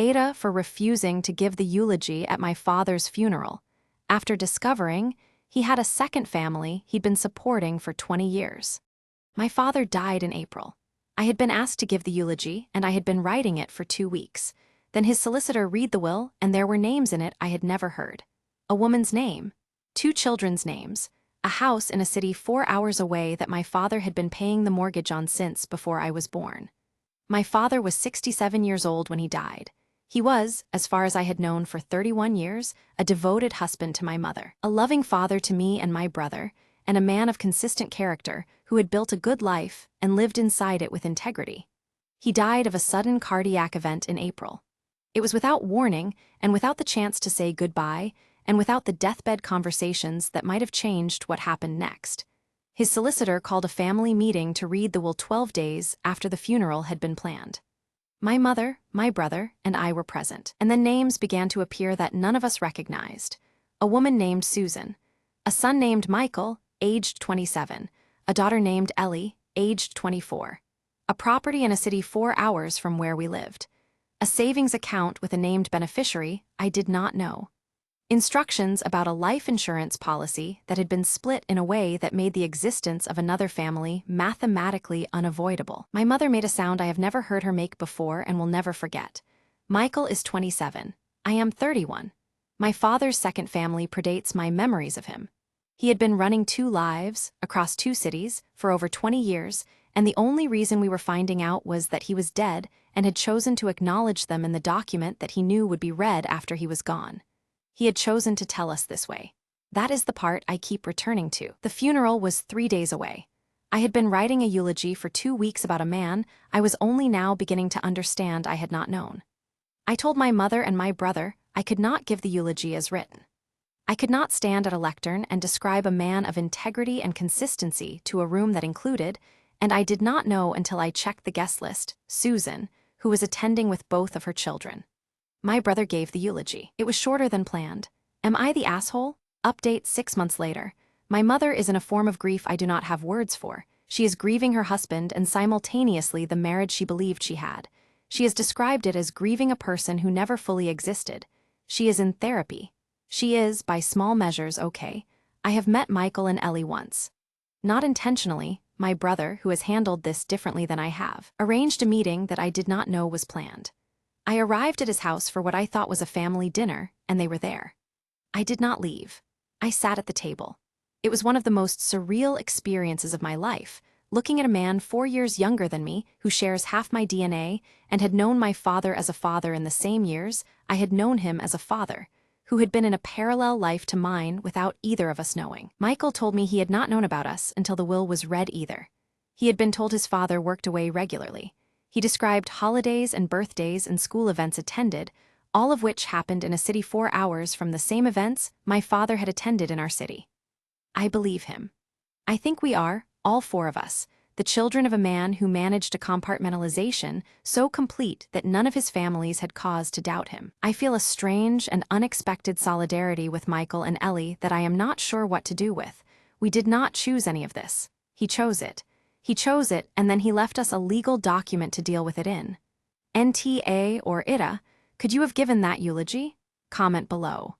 AITA for refusing to give the eulogy at my father's funeral, after discovering he had a second family he'd been supporting for 20 years. My father died in April. I had been asked to give the eulogy, and I had been writing it for 2 weeks. Then his solicitor read the will, and there were names in it I had never heard. A woman's name, 2 children's names, a house in a city 4 hours away that my father had been paying the mortgage on since before I was born. My father was 67 years old when he died. He was, as far as I had known for 31 years, a devoted husband to my mother, a loving father to me and my brother, and a man of consistent character who had built a good life and lived inside it with integrity. He died of a sudden cardiac event in April. It was without warning and without the chance to say goodbye, and without the deathbed conversations that might have changed what happened next. His solicitor called a family meeting to read the will 12 days after the funeral had been planned. My mother, my brother, and I were present, and then names began to appear that none of us recognized. A woman named Susan, a son named Michael, aged 27, a daughter named Ellie, aged 24, a property in a city 4 hours from where we lived, a savings account with a named beneficiary I did not know, instructions about a life insurance policy that had been split in a way that made the existence of another family mathematically unavoidable. My mother made a sound I have never heard her make before and will never forget. Michael is 27. I am 31. My father's second family predates my memories of him. He had been running 2 lives, across 2 cities, for over 20 years, and the only reason we were finding out was that he was dead and had chosen to acknowledge them in the document that he knew would be read after he was gone. He had chosen to tell us this way. That is the part I keep returning to. The funeral was 3 days away. I had been writing a eulogy for 2 weeks about a man I was only now beginning to understand I had not known. I told my mother and my brother I could not give the eulogy as written. I could not stand at a lectern and describe a man of integrity and consistency to a room that included, and I did not know until I checked the guest list, Susan, who was attending with both of her children. My brother gave the eulogy. It was shorter than planned. Am I the asshole? Update 6 months later. My mother is in a form of grief I do not have words for. She is grieving her husband and simultaneously the marriage she believed she had. She has described it as grieving a person who never fully existed. She is in therapy. She is, by small measures, okay. I have met Michael and Ellie once. Not intentionally, my brother, who has handled this differently than I have, arranged a meeting that I did not know was planned. I arrived at his house for what I thought was a family dinner, and they were there. I did not leave. I sat at the table. It was one of the most surreal experiences of my life, looking at a man 4 years younger than me who shares half my DNA and had known my father as a father in the same years I had known him as a father, who had been in a parallel life to mine without either of us knowing. Michael told me he had not known about us until the will was read either. He had been told his father worked away regularly. He described holidays and birthdays and school events attended, all of which happened in a city 4 hours from the same events my father had attended in our city. I believe him. I think we are, all 4 of us, the children of a man who managed a compartmentalization so complete that none of his families had cause to doubt him. I feel a strange and unexpected solidarity with Michael and Ellie that I am not sure what to do with. We did not choose any of this. He chose it. He chose it, and then he left us a legal document to deal with it in. NTA or ITA, could you have given that eulogy? Comment below.